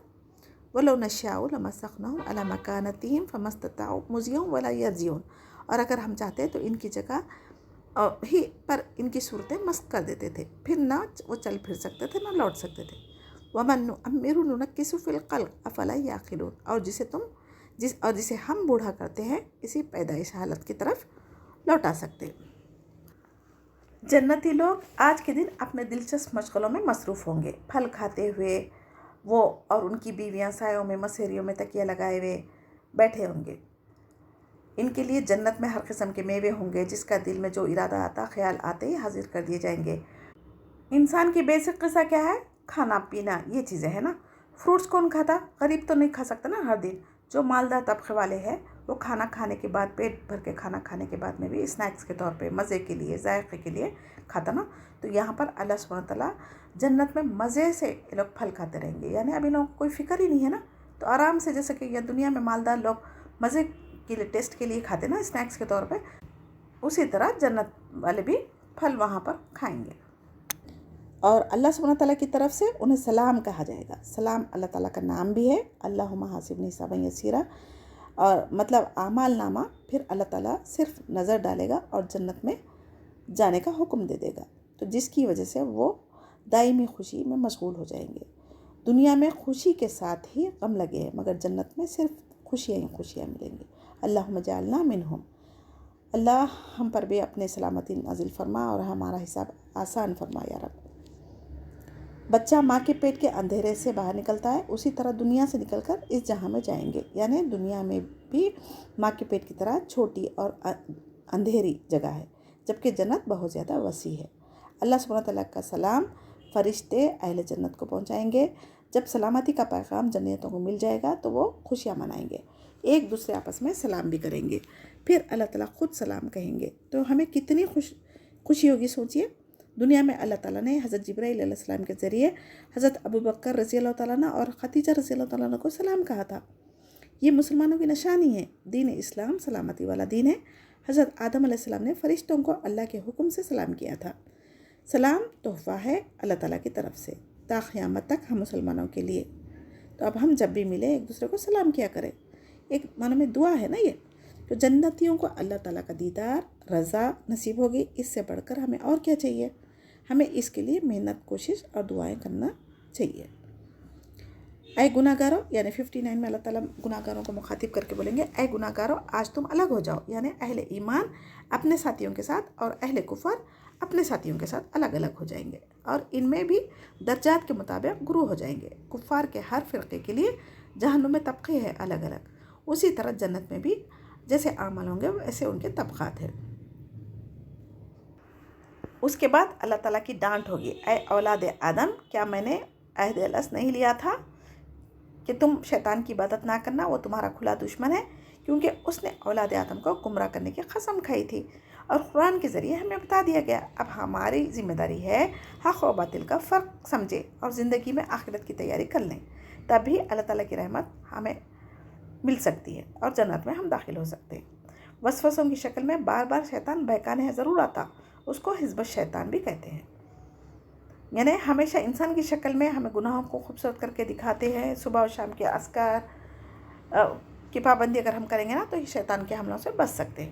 وَلَوْ نَشَاءُ لَمَسَخْنَاهُمْ عَلَىٰ مَكَانَتِهِمْ فَمَا اسْتَطَاعُوا مُضِيًّا وَلَا يَرْجِعُونَ. اور اگر ہم چاہتے تو ان کی جگہ ہی پر ان کی صورتیں مسخ کر دیتے تھے، پھر نہ وہ چل پھر سکتے تھے نہ لوٹ سکتے تھے. وَمَن نُعَمِّرْهُ نُنَكِّسْهُ فِي الْخَلْقِ أَفَلَا يَعْقِلُونَ. اور جسے ہم بوڑھا کرتے ہیں اسی پیدائش حالت کی طرف لوٹا سکتے. جنتی لوگ آج کے دن اپنے دلچسپ مشغلوں میں مصروف ہوں گے. پھل کھاتے ہوئے وہ اور ان کی بیویاں سایوں میں مسیریوں میں تکیہ لگائے ہوئے بیٹھے ہوں گے. ان کے لیے جنت میں ہر قسم کے میوے ہوں گے، جس کا دل میں جو ارادہ آتا خیال آتے ہی حاضر کر دیے جائیں گے. انسان کی بیسک غذا کیا ہے؟ کھانا پینا، یہ چیزیں ہیں نا. فروٹس کون کھاتا؟ غریب تو نہیں کھا سکتا نا ہر دن. جو مالدار طبقے والے ہیں وہ کھانا کھانے کے بعد، پیٹ بھر کے کھانا کھانے کے بعد میں بھی اسنیکس کے طور پہ مزے کے لیے، ذائقے کے لیے کھاتا نا. تو یہاں پر اللہ سبحانہ تعالیٰ جنت میں مزے سے یہ لوگ پھل کھاتے رہیں گے، یعنی اب ان لوگوں کو کوئی فکر ہی نہیں ہے نا. تو آرام سے، جیسے کہ یہ دنیا میں مالدار لوگ مزے کے لیے، ٹیسٹ کے لیے کھاتے نا اسنیکس کے طور پہ، اسی طرح جنت والے بھی پھل وہاں پر کھائیں گے. اور اللہ سبحانہ تعالیٰ کی طرف سے انہیں سلام کہا جائے گا. سلام اللہ تعالیٰ کا نام بھی ہے. اللہم حاسبنی حسابا یسیرا، اور مطلب اعمال نامہ پھر اللہ تعالیٰ صرف نظر ڈالے گا اور جنت میں جانے کا حکم دے دے گا، تو جس کی وجہ سے وہ دائمی خوشی میں مشغول ہو جائیں گے. دنیا میں خوشی کے ساتھ ہی غم لگے ہیں، مگر جنت میں صرف خوشیاں ہی خوشیاں ملیں گی. اللہم جعلنا منہم. اللہ ہم پر بھی اپنے سلامتی نازل فرما اور ہمارا حساب آسان فرما یا رب. بچہ ماں کے پیٹ کے اندھیرے سے باہر نکلتا ہے، اسی طرح دنیا سے نکل کر اس جہاں میں جائیں گے. یعنی دنیا میں بھی ماں کے پیٹ کی طرح چھوٹی اور اندھیری جگہ ہے، جبکہ جنت بہت زیادہ وسیع ہے. اللہ سبحانہ تعالیٰ کا سلام فرشتے اہل جنت کو پہنچائیں گے. جب سلامتی کا پیغام جنتوں کو مل جائے گا تو وہ خوشیاں منائیں گے، ایک دوسرے آپس میں سلام بھی کریں گے. پھر اللہ تعالیٰ خود سلام کہیں گے، تو ہمیں کتنی خوشی ہوگی. سوچئے، دنیا میں اللہ تعالیٰ نے حضرت جبرائیل علیہ السلام کے ذریعے حضرت ابوبکر رضی اللہ تعالیٰ عنہ اور خدیجہ رضی اللہ تعالیٰ عنہ کو سلام کہا تھا. یہ مسلمانوں کی نشانی ہے. دین اسلام سلامتی والا دین ہے. حضرت آدم علیہ السلام نے فرشتوں کو اللہ کے حکم سے سلام کیا تھا. سلام تحفہ ہے اللہ تعالیٰ کی طرف سے تا قیامت تک ہم مسلمانوں کے لیے. تو اب ہم جب بھی ملیں ایک دوسرے کو سلام کیا کریں. ایک معنی میں دعا ہے نا یہ. تو جنتیوں کو اللہ تعالیٰ کا دیدار، رضا نصیب ہوگی. اس سے بڑھ کر ہمیں اور کیا چاہیے؟ ہمیں اس کے لیے محنت، کوشش اور دعائیں کرنا چاہیے. اے گناہ گارو، یعنی 59 میں اللہ تعالیٰ گناہ گاروں کو مخاطب کر کے بولیں گے، اے گناہ گارو آج تم الگ ہو جاؤ. یعنی اہل ایمان اپنے ساتھیوں کے ساتھ اور اہل کفر اپنے ساتھیوں کے ساتھ الگ الگ ہو جائیں گے، اور ان میں بھی درجات کے مطابق گروہ ہو جائیں گے. کفار کے ہر فرقے کے لیے جہنم میں طبقے ہیں الگ الگ، اسی طرح جنت میں بھی جیسے اعمال ہوں گے ویسے ان کے طبقات ہیں. اس کے بعد اللہ تعالیٰ کی ڈانٹ ہوگی، اے اولاد آدم، کیا میں نے عہد الست نہیں لیا تھا کہ تم شیطان کی عبادت نہ کرنا، وہ تمہارا کھلا دشمن ہے. کیونکہ اس نے اولاد آدم کو گمراہ کرنے کی قسم کھائی تھی، اور قرآن کے ذریعے ہمیں بتا دیا گیا. اب ہماری ذمہ داری ہے حق و باطل کا فرق سمجھے اور زندگی میں آخرت کی تیاری کر لیں، تب بھی اللہ تعالیٰ کی رحمت ہمیں مل سکتی ہے اور جنت میں ہم داخل ہو سکتے ہیں. وسوسوں کی شکل میں بار بار شیطان بہکانے ضرور آتا، اس کو حزب الشیطان بھی کہتے ہیں. یعنی ہمیشہ انسان کی شکل میں ہمیں گناہوں کو خوبصورت کر کے دکھاتے ہیں. صبح و شام کے اذکار کی پابندی اگر ہم کریں گے نا تو یہ شیطان کے حملوں سے بچ سکتے ہیں.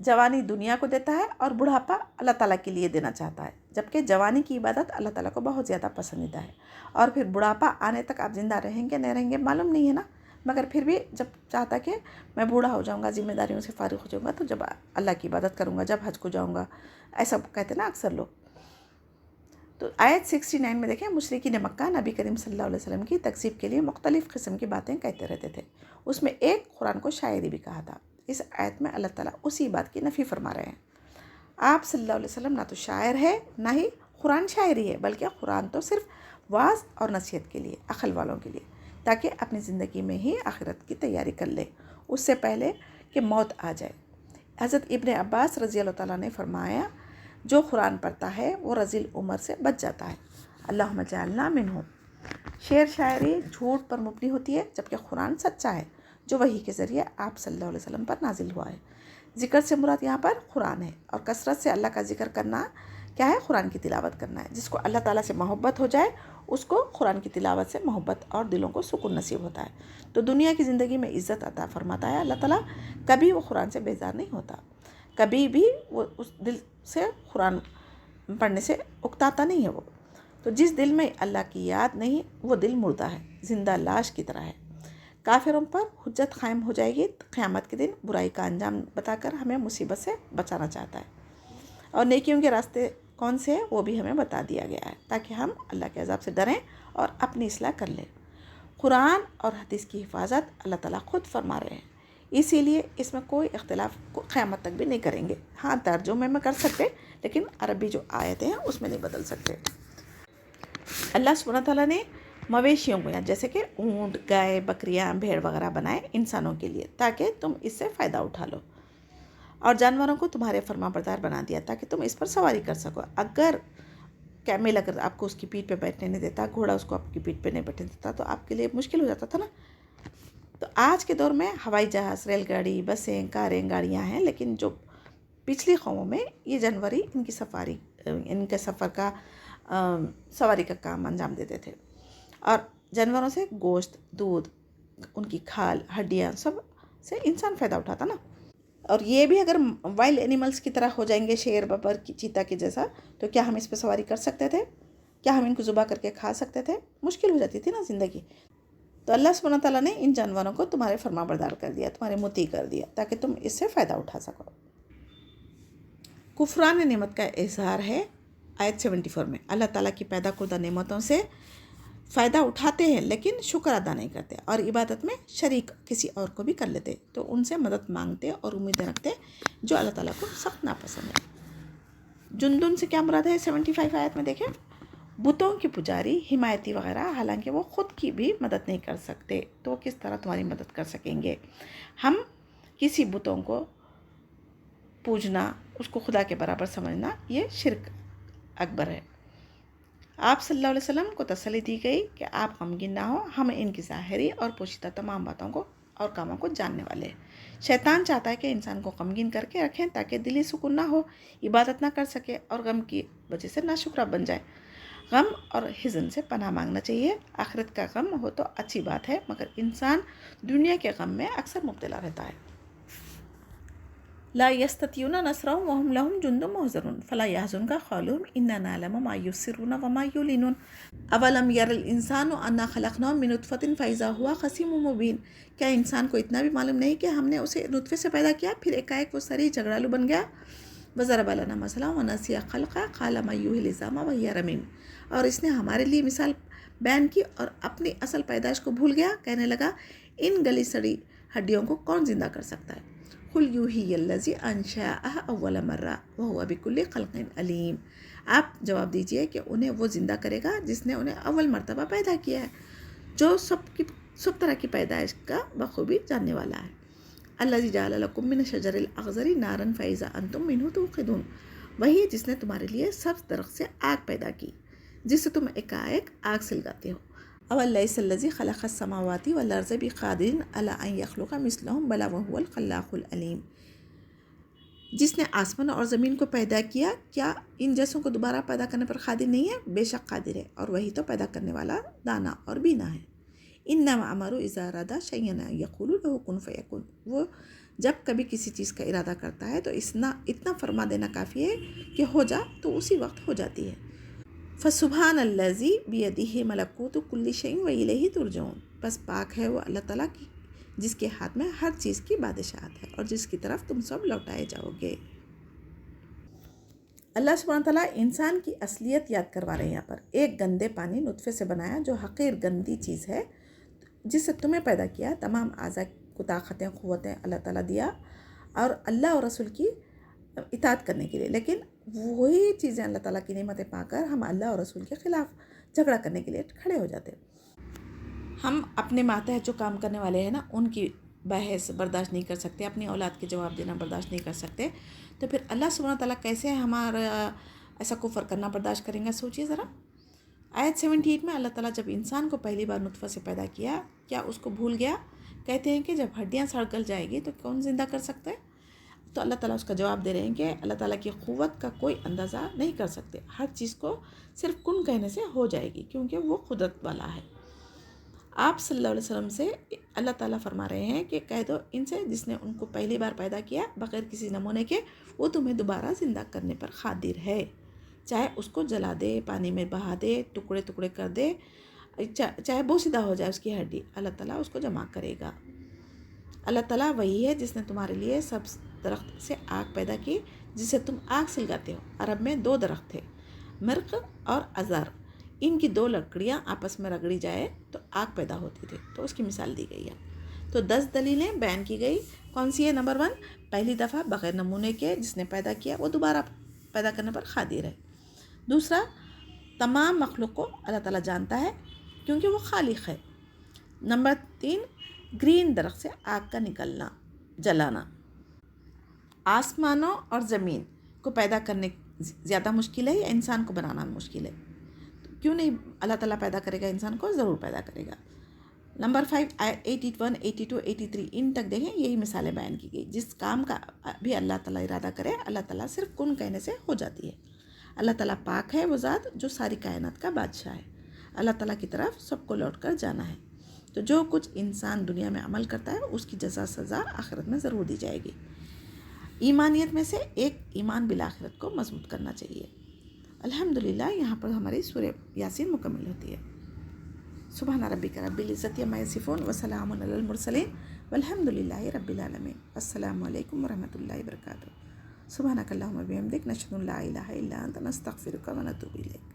جوانی دنیا کو دیتا ہے اور بڑھاپا اللہ تعالیٰ کے لیے دینا چاہتا ہے، جبکہ جوانی کی عبادت اللہ تعالیٰ کو بہت زیادہ پسندیدہ ہے۔ اور پھر بڑھاپا آنے تک آپ زندہ رہیں گے نہیں رہیں گے معلوم نہیں ہے نا، مگر پھر بھی جب چاہتا کہ میں بوڑھا ہو جاؤں گا، ذمہ داریوں سے فارغ ہو جاؤں گا، تو جب اللہ کی عبادت کروں گا، جب حج کو جاؤں گا، ایسا کہتے ہیں نا اکثر لوگ۔ تو آیت 69 میں دیکھیں، مشرکین مکہ نبی کریم صلی اللہ علیہ وسلم کی تکذیب کے لیے مختلف قسم کی باتیں کہتے رہتے تھے، اس میں ایک قرآن کو شاعری بھی کہا تھا۔ اس آیت میں اللہ تعالیٰ اسی بات کی نفی فرما رہے ہیں۔ آپ صلی اللہ علیہ وسلم نہ تو شاعر ہے نہ ہی قرآن شاعری ہے، بلکہ قرآن تو صرف واعظ اور نصیحت کے لیے، عقل والوں کے لیے، تاکہ اپنی زندگی میں ہی آخرت کی تیاری کر لے اس سے پہلے کہ موت آ جائے۔ حضرت ابن عباس رضی اللہ تعالیٰ نے فرمایا، جو قرآن پڑھتا ہے وہ رذیل عمر سے بچ جاتا ہے۔ اللہم اجعلنا منہم۔ شعر شاعری جھوٹ پر مبنی ہوتی ہے، جبکہ قرآن سچا ہے، جو وحی کے ذریعے آپ صلی اللہ علیہ وسلم پر نازل ہوا ہے۔ ذکر سے مراد یہاں پر قرآن ہے، اور کثرت سے اللہ کا ذکر کرنا کیا ہے؟ قرآن کی تلاوت کرنا ہے۔ جس کو اللہ تعالیٰ سے محبت ہو جائے اس کو قرآن کی تلاوت سے محبت اور دلوں کو سکون نصیب ہوتا ہے، تو دنیا کی زندگی میں عزت عطا فرماتا ہے اللہ تعالیٰ۔ کبھی وہ قرآن سے بیزار نہیں ہوتا، کبھی بھی وہ اس دل سے قرآن پڑھنے سے اکتاتا نہیں ہے وہ۔ تو جس دل میں اللہ کی یاد نہیں، وہ دل مردہ ہے، زندہ لاش کی طرح ہے۔ کافروں پر حجت قائم ہو جائے گی قیامت کے دن، برائی کا انجام بتا کر ہمیں مصیبت سے بچانا چاہتا ہے، اور نیکیوں کے راستے کون سے ہیں وہ بھی ہمیں بتا دیا گیا ہے، تاکہ ہم اللہ کے عذاب سے ڈریں اور اپنی اصلاح کر لیں۔ قرآن اور حدیث کی حفاظت اللہ تعالیٰ خود فرما رہے ہیں، اسی لیے اس میں کوئی اختلاف قیامت تک بھی نہیں کریں گے۔ ہاں، ترجمے میں کر سکتے، لیکن عربی جو آیتیں ہیں اس میں نہیں بدل سکتے۔ اللہ سبحانہ تعالیٰ نے مویشیوں کو، جیسے کہ اونٹ، گائے، بکریاں، بھیڑ وغیرہ بنائے انسانوں کے لیے، تاکہ تم اس سے فائدہ اٹھا لو، اور جانوروں کو تمہارے فرما بردار بنا دیا تاکہ تم اس پر سواری کر سکو۔ اگر کیمل اگر آپ کو اس کی پیٹھ پہ بیٹھنے نہیں دیتا، گھوڑا اس کو آپ کی پیٹھ پہ نہیں بیٹھنے دیتا، تو آپ کے لیے مشکل ہو جاتا تھا نا۔ تو آج کے دور میں ہوائی جہاز، ریل گاڑی، بسیں، کاریں، گاڑیاں ہیں، لیکن جو پچھلی قوموں میں یہ جانور ہی ان کے سفر کا سواری کا کام انجام دیتے تھے، اور جانوروں سے گوشت، دودھ، ان کی کھال، ہڈیاں، سب سے انسان فائدہ اٹھاتا نا۔ اور یہ بھی اگر وائلڈ اینیملز کی طرح ہو جائیں گے، شیر، ببر، چیتا کے جیسا، تو کیا ہم اس پہ سواری کر سکتے تھے؟ کیا ہم ان کو ذبح کر کے کھا سکتے تھے؟ مشکل ہو جاتی تھی نا زندگی۔ تو اللہ سبحانہ تعالیٰ نے ان جانوروں کو تمہارے فرما بردار کر دیا، تمہارے مطیع کر دیا، تاکہ تم اس سے فائدہ اٹھا سکو۔ کفران نعمت کا اظہار ہے آیت 74 میں۔ اللہ تعالیٰ کی پیدا کردہ نعمتوں سے فائدہ اٹھاتے ہیں، لیکن شکر ادا نہیں کرتے، اور عبادت میں شریک کسی اور کو بھی کر لیتے، تو ان سے مدد مانگتے اور امیدیں رکھتے، جو اللہ تعالیٰ کو سخت ناپسند ہے۔ جندن سے کیا مراد ہے 75 آیت میں دیکھیں، بتوں کے پجاری، حمایتی وغیرہ، حالانکہ وہ خود کی بھی مدد نہیں کر سکتے، تو وہ کس طرح تمہاری مدد کر سکیں گے؟ ہم کسی بتوں کو پوجنا، اس کو خدا کے برابر سمجھنا، یہ شرک اکبر ہے۔ آپ صلی اللہ علیہ وسلم کو تسلی دی گئی کہ آپ غمگین نہ ہو، ہم ان کی ظاہری اور پوشیدہ تمام باتوں کو اور کاموں کو جاننے والے ہیں۔ شیطان چاہتا ہے کہ انسان کو غمگین کر کے رکھیں، تاکہ دلی سکون نہ ہو، عبادت نہ کر سکے، اور غم کی وجہ سے ناشکرا بن جائے۔ غم اور حزن سے پناہ مانگنا چاہیے۔ آخرت کا غم ہو تو اچھی بات ہے، مگر انسان دنیا کے غم میں اکثر مبتلا رہتا ہے۔ لا يستطيعون نصرهم وهم لهم جند محضرون فلا يحزنك قولهم إنا نعلم ما يسرون وما يعلنون أولم ير الإنسان أنا خلقناه من نطفة فإذا هو خصيم مبين۔ کیا انسان کو اتنا بھی معلوم نہیں کہ ہم نے اسے نطفے سے پیدا کیا، پھر ایک وہ سری جھگڑالو بن گیا؟ وضرب لنا مثلا ونسي خلقه قال ما يحيي العظام وهي رميم۔ اور اس نے ہمارے لیے مثال بیان کی اور اپنی اصل پیدائش کو بھول گیا، کہنے لگا ان گلی سڑی ہڈیوں کو کون زندہ کر سکتا ہے؟ قل یحیی الذی انشأها اول مرہ وہو بکل خلق علیم۔ آپ جواب دیجئے کہ انہیں وہ زندہ کرے گا جس نے انہیں اول مرتبہ پیدا کیا ہے، جو سب طرح کی پیدائش کا بخوبی جاننے والا ہے۔ الذی جعل لکم من الشجر الاخضر نارا فاذا انتم منہ توقدون۔ وہی جس نے تمہارے لیے سبز درخت سے آگ پیدا کی، جس سے تم ایک آگ سلگاتے ہو۔ اولیس الذی خلق السماوات والارض بقادر علی ان یخلق مثلهم بلی وهو الخلاق العلیم۔ جس نے آسمان اور زمین کو پیدا کیا، کیا ان جیسوں کو دوبارہ پیدا کرنے پر قادر نہیں ہے؟ بے شک قادر ہے، اور وہی تو پیدا کرنے والا دانا اور بینا ہے۔ انما امرؤ اذا اراد شیئا ان یقول له کن فیکون۔ وہ جب کبھی کسی چیز کا ارادہ کرتا ہے تو اتنا فرما دینا کافی ہے کہ ہو جا تو اسی وقت ہو جاتی ہے۔ فسبحان الذی بیدہ ملکوت کل شیء والیہ ترجعون، بس پاک ہے وہ اللہ تعالیٰ کی جس کے ہاتھ میں ہر چیز کی بادشاہت ہے اور جس کی طرف تم سب لوٹائے جاؤ گے۔ اللہ سبحانہ تعالیٰ انسان کی اصلیت یاد کروا رہے ہیں یہاں پر۔ ایک گندے پانی نطفے سے بنایا جو حقیر گندی چیز ہے، جس سے تمہیں پیدا کیا، تمام اعضاء کو طاقتیں قوتیں اللہ تعالیٰ دیا اور اللہ اور رسول کی اطاعت کرنے کے لیے، لیکن وہی چیزیں اللہ تعالیٰ کی نعمتیں پا کر ہم اللہ اور رسول کے خلاف جھگڑا کرنے کے لیے کھڑے ہو جاتے ہیں۔ ہم اپنے ماتحت جو کام کرنے والے ہیں نا، ان کی بحث برداشت نہیں کر سکتے، اپنی اولاد کے جواب دینا برداشت نہیں کر سکتے، تو پھر اللہ سبحانہ تعالیٰ کیسے ہمارا ایسا کفر کرنا برداشت کریں گے؟ سوچیے ذرا۔ آیت 78 میں اللہ تعالیٰ جب انسان کو پہلی بار نطفہ سے پیدا کیا، کیا اس کو بھول گیا؟ کہتے ہیں کہ جب ہڈیاں سڑ گل جائے گی تو کون زندہ کر سکتا ہے؟ تو اللہ تعالیٰ اس کا جواب دے رہے ہیں کہ اللہ تعالیٰ کی قوت کا کوئی اندازہ نہیں کر سکتے، ہر چیز کو صرف کن کہنے سے ہو جائے گی، کیونکہ وہ قدرت والا ہے۔ آپ صلی اللہ علیہ وسلم سے اللہ تعالیٰ فرما رہے ہیں کہ کہہ دو ان سے جس نے ان کو پہلی بار پیدا کیا بغیر کسی نمونے کے، وہ تمہیں دوبارہ زندہ کرنے پر قادر ہے، چاہے اس کو جلا دے، پانی میں بہا دے، ٹکڑے ٹکڑے کر دے، چاہے بوسیدہ ہو جائے اس کی ہڈی، اللہ تعالیٰ اس کو جمع کرے گا۔ اللہ تعالیٰ وہی ہے جس نے تمہارے لیے سبز درخت سے آگ پیدا کی جسے تم آگ سلگاتے ہو۔ عرب میں 2 درخت تھے، مرق اور ازر، ان کی 2 لکڑیاں آپس میں رگڑی جائے تو آگ پیدا ہوتی تھی، تو اس کی مثال دی گئی ہے۔ تو 10 دلیلیں بیان کی گئی، کون سی ہے؟ نمبر 1، پہلی دفعہ بغیر نمونے کے جس نے پیدا کیا وہ دوبارہ پیدا کرنے پر قادر ہے۔ دوسرا، تمام مخلوق کو اللہ تعالیٰ جانتا ہے کیونکہ وہ خالق ہے۔ نمبر 3، گرین درخت سے آگ کا نکلنا، جلانا۔ آسمانوں اور زمین کو پیدا کرنے زیادہ مشکل ہے یا انسان کو بنانا مشکل ہے؟ کیوں نہیں اللہ تعالیٰ پیدا کرے گا انسان کو؟ ضرور پیدا کرے گا۔ نمبر 5، 81، 82، 83 ان تک دیکھیں، یہی مثالیں بیان کی گئی۔ جس کام کا بھی اللہ تعالیٰ ارادہ کرے، اللہ تعالیٰ صرف کن کہنے سے ہو جاتی ہے۔ اللہ تعالیٰ پاک ہے، وہ ذات جو ساری کائنات کا بادشاہ ہے۔ اللہ تعالیٰ کی طرف سب کو لوٹ کر جانا ہے، تو جو کچھ انسان دنیا میں عمل کرتا ہے اس کی جزا سزا آخرت میں ضرور دی جائے گی۔ ایمانیت میں سے ایک ایمان بالآخرت کو مضبوط کرنا چاہیے۔ الحمدللہ یہاں پر ہماری سورہ یاسین مکمل ہوتی ہے۔ سبحان ربک رب العزت عما یصفون وسلام علی المرسلین والحمدللہ رب العالمین۔ السلام علیکم ورحمۃ اللہ وبرکاتہ۔ سبحانک اللہم وبحمدک، نشہد ان لا الہ الا انت، نستغفرک ونتوب الیک۔